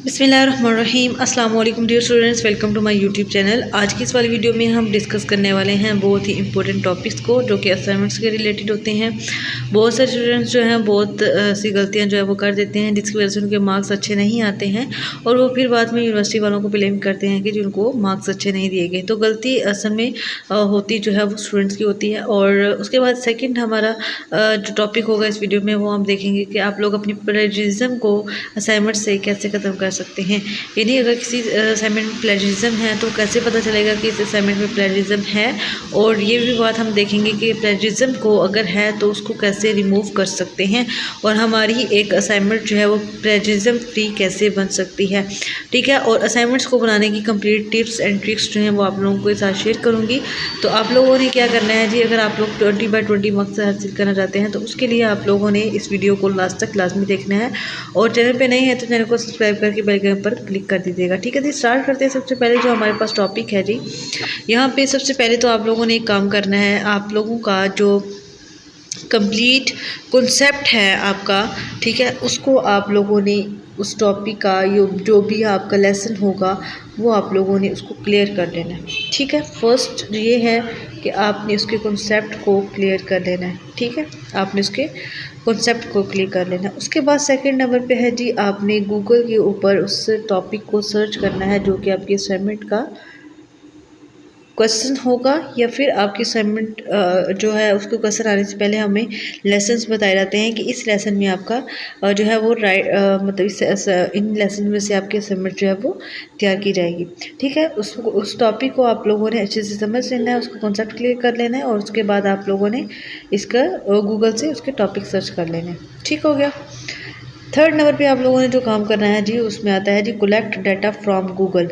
बिस्मिल्लाहिर्रहमानिर्रहीम अस्सलाम वालेकुम dear students, welcome to my YouTube channel. आज की इस वाली वीडियो में हम डिस्कस करने वाले हैं बहुत ही इंपॉर्टेंट टॉपिक्स को जो कि असाइनमेंट्स के रिलेटेड होते हैं। बहुत सारे स्टूडेंट्स जो हैं बहुत सी गलतियां जो है वो कर देते हैं, जिसकी वजह से उनके मार्क्स अच्छे नहीं आते हैं और वो फिर बाद में यूनिवर्सिटी वालों को ब्लेम करते हैं कि जिनको मार्क्स अच्छे नहीं दिए गए। तो गलती असल में होती जो है वो स्टूडेंट्स की होती है। और उसके बाद सेकेंड हमारा जो टॉपिक होगा इस वीडियो में वो हम देखेंगे कि आप लोग अपनी प्लेजरिज्म को असाइनमेंट से कैसे ख़त्म कर सकते हैं। यानी अगर किसी असाइनमेंट में प्लेजरिज्म है तो कैसे पता चलेगा कि इस असाइनमेंट में प्लेजरिज्म है। और ये भी बात हम देखेंगे कि प्लेजरिज्म को अगर है तो उसको कैसे रिमूव कर सकते हैं और हमारी एक असाइनमेंट जो है वो प्लेजरिज्म फ्री कैसे बन सकती है। ठीक है, और असाइनमेंट्स को बनाने की कंप्लीट टिप्स एंड ट्रिक्स जो हैं वो आप लोगों के साथ शेयर करूँगी। तो आप लोगों ने क्या करना है जी, अगर आप लोग 20/20 मार्क्स हासिल करना चाहते हैं तो उसके लिए आप लोगों ने इस वीडियो को लास्ट तक लाजमी देखना है और चैनल पे नहीं है तो चैनल को सब्सक्राइब करके बेल आइकन पर क्लिक कर दीजिएगा। ठीक है जी, स्टार्ट करते हैं। सबसे पहले जो हमारे पास टॉपिक है जी, यहाँ पे सबसे पहले तो आप लोगों ने एक काम करना है। आप लोगों का जो कंप्लीट कॉन्सेप्ट है आपका, ठीक है, उसको आप लोगों ने उस टॉपिक का जो भी आपका लेसन होगा वो आप लोगों ने उसको क्लियर कर लेना है। ठीक है, फर्स्ट ये है कि आपने उसके कॉन्सेप्ट को क्लियर कर लेना है। ठीक है, आपने उसके कॉन्सेप्ट को क्लियर कर लेना है। उसके बाद सेकंड नंबर पे है जी, आपने गूगल के ऊपर उस टॉपिक को सर्च करना है जो कि आपकी असाइनमेंट का क्वेश्चन होगा या फिर आपकी असाइनमेंट जो है उसको क्वेश्चन आने से पहले हमें लेसन्स बताए जाते हैं कि इस लेसन में आपका जो है वो मतलब इन लेसन में से आपकी असाइनमेंट जो है वो तैयार की जाएगी। ठीक है, उस टॉपिक को आप लोगों ने अच्छे से समझ लेना है, उसका कॉन्सेप्ट क्लियर कर लेना है और उसके बाद आप लोगों ने इसका गूगल से उसके टॉपिक सर्च कर लेने हैं। ठीक हो गया। थर्ड नंबर पे आप लोगों ने जो काम करना है जी, उसमें आता है जी कलेक्ट डाटा फ्रॉम गूगल।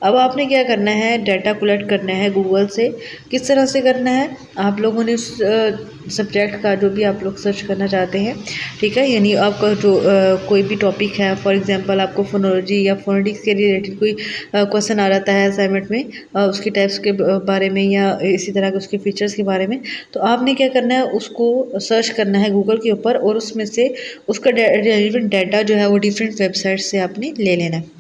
अब आपने क्या करना है, डाटा कलेक्ट करना है गूगल से। किस तरह से करना है, आप लोगों ने उस सब्जेक्ट का जो भी आप लोग सर्च करना चाहते हैं, ठीक है, यानी आपका जो कोई भी टॉपिक है, फॉर एग्जांपल आपको फोनोलॉजी या फोनेटिक्स के रिलेटेड कोई क्वेश्चन आ जाता है असाइनमेंट में, उसके टाइप्स के बारे में या इसी तरह के उसके फीचर्स के बारे में, तो आपने क्या करना है, उसको सर्च करना है गूगल के ऊपर और उसमें से उसका रेलिवेंट डाटा जो है वो डिफरेंट वेबसाइट से आपने ले लेना है।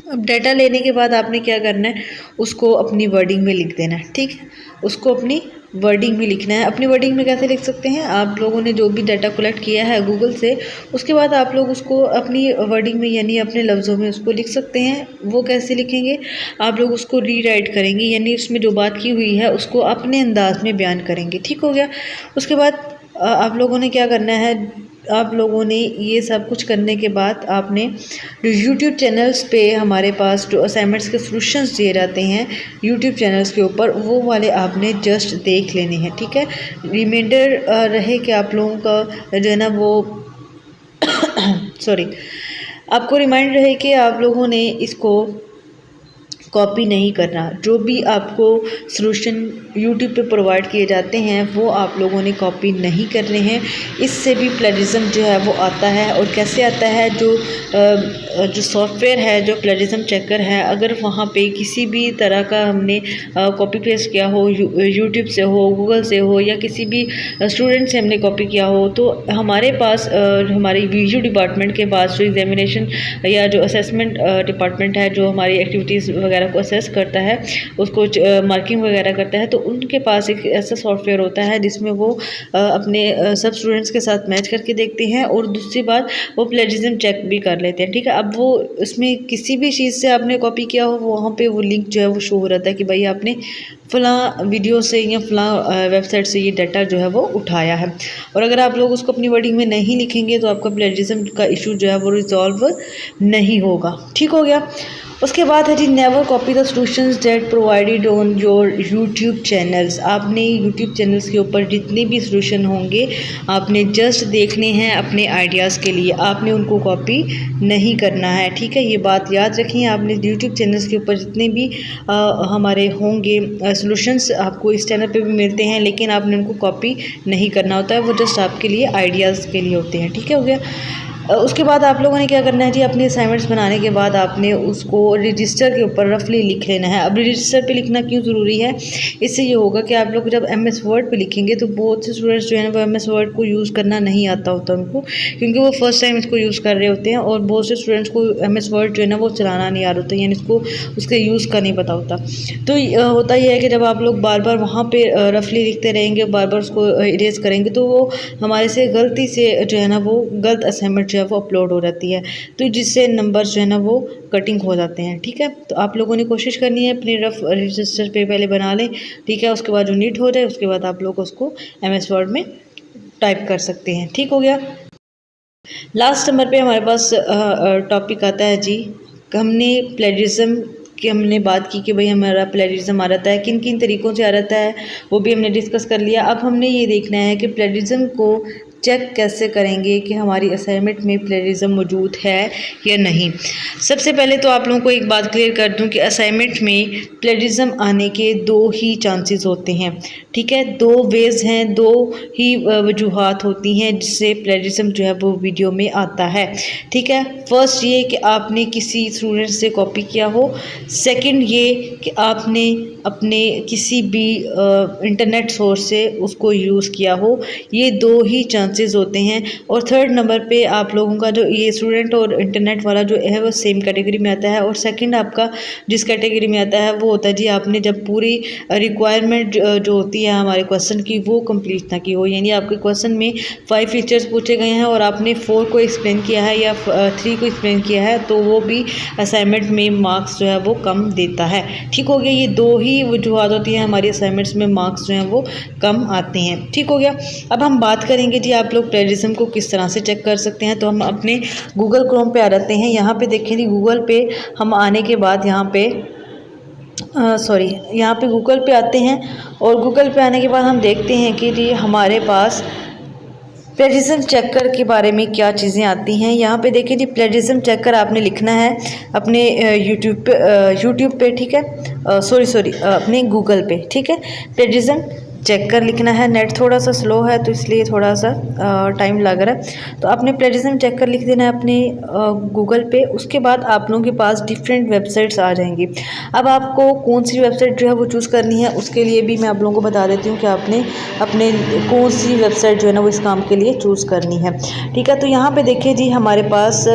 अब डाटा लेने के बाद आपने क्या करना है, उसको अपनी वर्डिंग में लिख देना है। ठीक है, उसको अपनी वर्डिंग में लिखना है। अपनी वर्डिंग में कैसे लिख सकते हैं, आप लोगों ने जो भी डाटा कलेक्ट किया है गूगल से, उसके बाद आप लोग उसको अपनी वर्डिंग में यानी अपने लफ्ज़ों में उसको लिख सकते हैं। वो कैसे लिखेंगे, आप लोग उसको रीराइट करेंगे, यानी उसमें जो बात की हुई है उसको अपने अंदाज में बयान करेंगे। ठीक हो गया। उसके बाद आप लोगों ने क्या करना है, आप लोगों ने ये सब कुछ करने के बाद आपने जो यूट्यूब चैनल्स पे हमारे पास जो असाइनमेंट्स के सॉल्यूशंस दिए जाते हैं यूट्यूब चैनल्स के ऊपर, वो वाले आपने जस्ट देख लेने हैं। ठीक है, रिमाइंडर रहे कि आप लोगों का जो है ना वो सॉरी, आपको रिमाइंड रहे कि आप लोगों ने इसको कॉपी नहीं करना। जो भी आपको सॉल्यूशन यूट्यूब पे प्रोवाइड किए जाते हैं वो आप लोगों ने कॉपी नहीं करने हैं। इससे भी प्लेजरिज्म जो है वो आता है। और कैसे आता है, जो सॉफ्टवेयर है, जो प्लेजरिज्म चेकर है, अगर वहाँ पे किसी भी तरह का हमने कॉपी पेस्ट किया हो, यूट्यूब से हो, गूगल से हो या किसी भी स्टूडेंट से हमने कॉपी किया हो, तो हमारे पास हमारी वीडियो डिपार्टमेंट के पास जो एग्जामिनेशन या जो असेसमेंट डिपार्टमेंट है, जो हमारी एक्टिविटीज़ वगैरह को असेस करता है, उसको मार्किंग वगैरह करता है, तो उनके पास एक ऐसा सॉफ्टवेयर होता है जिसमें वो अपने सब स्टूडेंट्स के साथ मैच करके देखते हैं और दूसरी बात वो प्लेजरिज्म चेक भी कर लेते हैं। ठीक है, अब वो उसमें किसी भी चीज़ से आपने कॉपी किया हो वहाँ पे वो लिंक जो है वो शो हो रहता है कि भाई आपने फ़लाँ वीडियो से या फ़लाँ वेबसाइट से ये डाटा जो है वो उठाया है। और अगर आप लोग उसको अपनी वर्डिंग में नहीं लिखेंगे तो आपका प्लेजरिज्म का इशू जो है वो रिजॉल्व नहीं होगा। ठीक हो गया। उसके बाद है जी never copy the solutions that provided on your YouTube channels. आपने यूट्यूब चैनल्स के ऊपर जितने भी सॉल्यूशन होंगे आपने जस्ट देखने हैं अपने आइडियाज़ के लिए, आपने उनको कॉपी नहीं करना है। ठीक है, ये बात याद रखें। आपने यूट्यूब चैनल्स के ऊपर जितने भी हमारे होंगे सॉल्यूशंस आपको इस चैनल पे भी मिलते हैं, लेकिन आपने उनको कॉपी नहीं करना होता है, वो जस्ट आपके लिए आइडियाज़ के लिए होते हैं। ठीक है, हो गया। उसके बाद आप लोगों ने क्या करना है जी, अपनी असाइनमेंट्स बनाने के बाद आपने उसको रजिस्टर के ऊपर रफली लिख लेना है। अब रजिस्टर पे लिखना क्यों ज़रूरी है, इससे ये होगा कि आप लोग जब MS वर्ड पे लिखेंगे तो बहुत से स्टूडेंट्स जो है ना वो MS वर्ड को यूज़ करना नहीं आता होता उनको, क्योंकि वो फर्स्ट टाइम इसको यूज़ कर रहे होते हैं, और बहुत से स्टूडेंट्स को MS वर्ड जो है ना वो चलाना नहीं आ रहा होता, यानी इसको उसके यूज़ का नहीं पता होता। तो होता यह है कि जब आप लोग बार बार वहाँ पर रफली लिखते रहेंगे, बार बार उसको इरेज करेंगे, तो वो हमारे से गलती से जो है ना वो गलत असाइनमेंट जो है वो अपलोड हो जाती है, तो जिससे नंबर जो है ना वो कटिंग हो जाते हैं। ठीक है, तो आप लोगों ने कोशिश करनी है अपनी रफ रजिस्टर पे पहले बना लें। ठीक है, उसके बाद जो नीट हो जाए उसके बाद आप लोग उसको MS वर्ड में टाइप कर सकते हैं। ठीक हो गया। लास्ट नंबर पे हमारे पास टॉपिक आता है जी, हमने प्लेजरिज्म की हमने बात की कि भाई हमारा प्लेजरिज्म आ रहता है, किन किन तरीक़ों से आ रहता है वो भी हमने डिस्कस कर लिया। अब हमने ये देखना है कि प्लेजरिज्म को चेक कैसे करेंगे कि हमारी असाइनमेंट में प्लेजरिज्म मौजूद है या नहीं। सबसे पहले तो आप लोगों को एक बात क्लियर कर दूं कि असाइनमेंट में प्लेजरिज्म आने के दो ही चांसेस होते हैं। ठीक है, दो वेज़ हैं, दो ही वजूहात होती हैं जिससे प्लेजरिज्म जो है वो वीडियो में आता है। ठीक है, फर्स्ट ये कि आपने किसी स्टूडेंट से कॉपी किया हो, सेकंड ये कि आपने अपने किसी भी इंटरनेट सोर्स से उसको यूज़ किया हो, ये दो ही चांसेस होते हैं। और थर्ड नंबर पे आप लोगों का जो ये स्टूडेंट और इंटरनेट वाला जो है वो सेम कैटेगरी में आता है, और सेकंड आपका जिस कैटेगरी में आता है वो होता है जी आपने जब पूरी रिक्वायरमेंट जो होती है हमारे क्वेश्चन की वो कंप्लीट ना की हो, यानी आपके क्वेश्चन में 5 फीचर्स पूछे गए हैं और आपने 4 को एक्सप्लेन किया है या 3 को एक्सप्लेन किया है, तो वो भी असाइनमेंट में मार्क्स जो है वो कम देता है। ठीक हो गया, ये दो ही वजूहत होती है हमारी असाइनमेंट्स में मार्क्स जो हैं वो कम आते हैं। ठीक हो गया। अब हम बात करेंगे जी आप लोग प्लेजरिज्म को किस तरह से चेक कर सकते हैं। तो हम अपने गूगल क्रोम पे आ जाते हैं। यहाँ पे देखें जी, गूगल पे हम आने के बाद यहाँ पे यहाँ पे गूगल पे आते हैं, और गूगल पे आने के बाद हम देखते हैं कि जी हमारे पास प्लेजरिज्म चेकर के बारे में क्या चीज़ें आती हैं। यहाँ पे देखिए जी, प्लेजरिज्म चेकर आपने लिखना है अपने यूट्यूब पे। ठीक है, अपने गूगल पे। ठीक है, प्लेजरिज्म चेकर लिखना है। नेट थोड़ा सा स्लो है तो इसलिए थोड़ा सा टाइम लग रहा है, तो आपने प्लेजरिज्म चेकर लिख देना है अपने गूगल पे। उसके बाद आप लोगों के पास डिफरेंट वेबसाइट्स आ जाएंगी। अब आपको कौन सी वेबसाइट जो है वो चूज़ करनी है, उसके लिए भी मैं आप लोगों को बता देती हूँ कि आपने अपने कौन सी वेबसाइट जो है ना वो इस काम के लिए चूज़ करनी है। ठीक है, तो यहाँ पे देखिए जी हमारे पास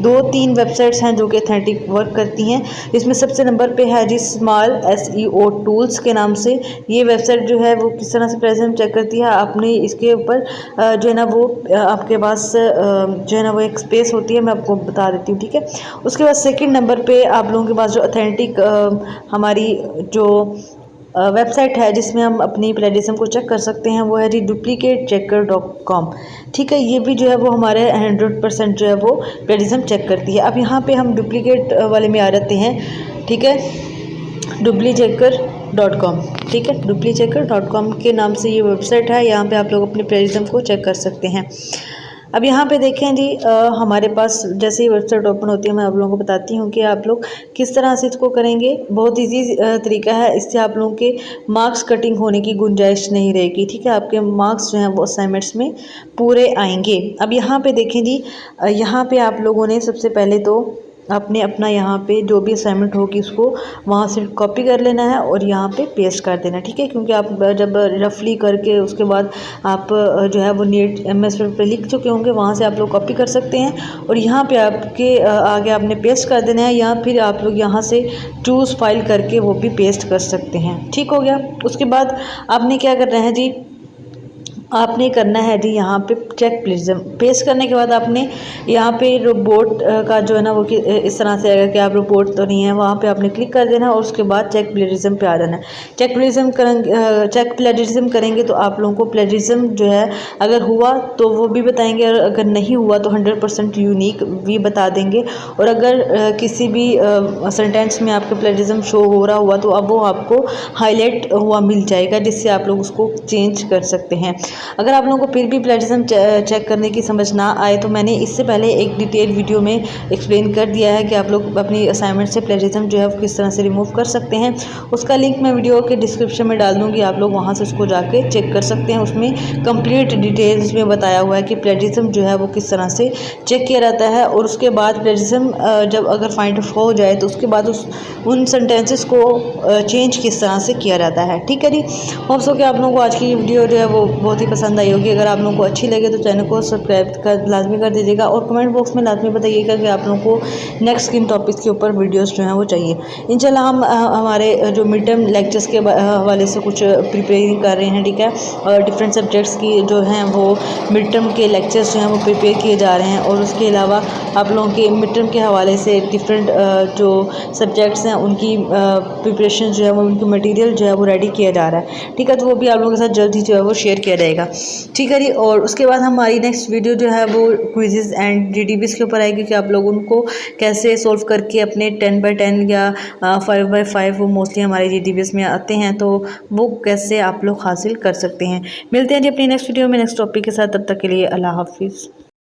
2-3 वेबसाइट्स हैं जो कि ऑथेंटिक वर्क करती हैं। इसमें सबसे नंबर पे है जी स्मॉल SEO टूल्स के नाम से। ये वेबसाइट जो है वो किस तरह से प्रेजेंट चेक करती है, आपने इसके ऊपर जो है ना वो आपके पास जो है ना वो एक स्पेस होती है, मैं आपको बता देती हूँ। ठीक है, उसके बाद सेकंड नंबर पे आप लोगों के पास जो ऑथेंटिक हमारी जो वेबसाइट है जिसमें हम अपनी प्लेजरिज्म को चेक कर सकते हैं वो है जी duplicatchecker.com। ठीक है, ये भी जो है वो हमारे 100% जो है वो प्लेजरिज्म चेक करती है। अब यहाँ पे हम डुप्लीकेट वाले में आ जाते हैं। ठीक है, duplicatchecker.com। ठीक है, duplicatchecker.com के नाम से ये वेबसाइट है। यहाँ पे आप लोग अपने प्लेजरिज्म को चेक कर सकते हैं। अब यहाँ पे देखें जी हमारे पास जैसे ही वेबसाइट ओपन होती है, मैं आप लोगों को बताती हूँ कि आप लोग किस तरह से इसको करेंगे। बहुत इजी तरीका है, इससे आप लोगों के मार्क्स कटिंग होने की गुंजाइश नहीं रहेगी। ठीक है, आपके मार्क्स जो हैं वो असाइनमेंट्स में पूरे आएंगे। अब यहाँ पे देखें जी, यहाँ पे आप लोगों ने सबसे पहले तो आपने अपना यहाँ पे जो भी असाइनमेंट होगी उसको वहाँ से कॉपी कर लेना है और यहाँ पे पेस्ट कर देना। ठीक है, क्योंकि आप जब रफली करके उसके बाद आप जो है वो नीट MS वर्ड पे लिख चुके होंगे, वहाँ से आप लोग कॉपी कर सकते हैं और यहाँ पे आपके आगे आपने पेस्ट कर देना है, या फिर आप लोग यहाँ से चूज़ फाइल करके वो भी पेस्ट कर सकते हैं। ठीक हो गया। उसके बाद आपने क्या करना है जी, आपने करना है जी यहाँ पे चेक प्लेजरिज्म। पेस्ट करने के बाद आपने यहाँ पे रोबोट का जो है ना वो इस तरह से आएगा कि आप रोबोट तो नहीं है, वहाँ पे आपने क्लिक कर देना और उसके बाद चेक प्लेजरिज्म पे आ जाना है। चेक प्लेजरिज्म करेंगे तो आप लोगों को प्लेजरिज्म जो है अगर हुआ तो वो भी बताएंगे, और अगर नहीं हुआ तो 100% यूनिक भी बता देंगे। और अगर किसी भी सेंटेंस में आपके प्लेजरिज्म शो हो रहा हुआ तो अब वो आपको हाईलाइट हुआ मिल जाएगा, जिससे आप लोग उसको चेंज कर सकते हैं। अगर आप लोगों को फिर भी प्लेजरिज्म चेक करने की समझ ना आए तो मैंने इससे पहले एक डिटेल वीडियो में एक्सप्लेन कर दिया है कि आप लोग अपनी असाइनमेंट से प्लेजरिज्म जो है वो किस तरह से रिमूव कर सकते हैं। उसका लिंक मैं वीडियो के डिस्क्रिप्शन में डाल दूँगी, आप लोग वहाँ से उसको जाके चेक कर सकते हैं। उसमें कंप्लीट डिटेल्स में बताया हुआ है कि प्लेजरिज्म जो है वो किस तरह से चेक किया जाता है, और उसके बाद प्लेजरिज्म जब अगर फाइंड आउट हो जाए तो उसके बाद उन सेंटेंसेस को चेंज किस तरह से किया जाता है। ठीक है जी, होप सो कि आप लोगों को आज की वीडियो जो है वो बहुत ही पसंद आई होगी। अगर आप लोगों को अच्छी लगे तो चैनल को सब्सक्राइब कर लाजमी कर दीजिएगा, और कमेंट बॉक्स में लाजमी बताइएगा कि आप लोगों को नेक्स्ट किन टॉपिक्स के ऊपर वीडियोस जो हैं वो चाहिए। इंशाल्लाह हम हमारे जो मिड टर्म लेक्चर्स के हवाले से कुछ प्रिपेयरिंग कर रहे हैं। ठीक है, और डिफरेंट सब्जेक्ट्स की जो हैं वो मिड टर्म के लेक्चर्स जो हैं वो प्रिपेयर किए जा रहे हैं, और उसके अलावा आप लोगों के मिड टर्म के हवाले से डिफरेंट जो सब्जेक्ट्स हैं उनकी प्रिपरेशन जो है वो, उनकी मटेरियल जो है वो रेडी किया जा रहा है। ठीक है, तो वो भी आप लोगों के साथ जल्द ही जो है वो शेयर किया जाएगा। ठीक है जी, और उसके बाद हमारी नेक्स्ट वीडियो जो है वो क्विज़ेस एंड जीडीबीज़ के ऊपर आएगी कि आप लोग उनको कैसे सोल्व करके अपने 10x10 या 5x5 वो मोस्टली हमारे जीडीबीज़ में आते हैं, तो वो कैसे आप लोग हासिल कर सकते हैं। मिलते हैं जी अपनी नेक्स्ट वीडियो में नेक्स्ट टॉपिक के साथ, तब तक के लिए अल्लाह हाफिज़।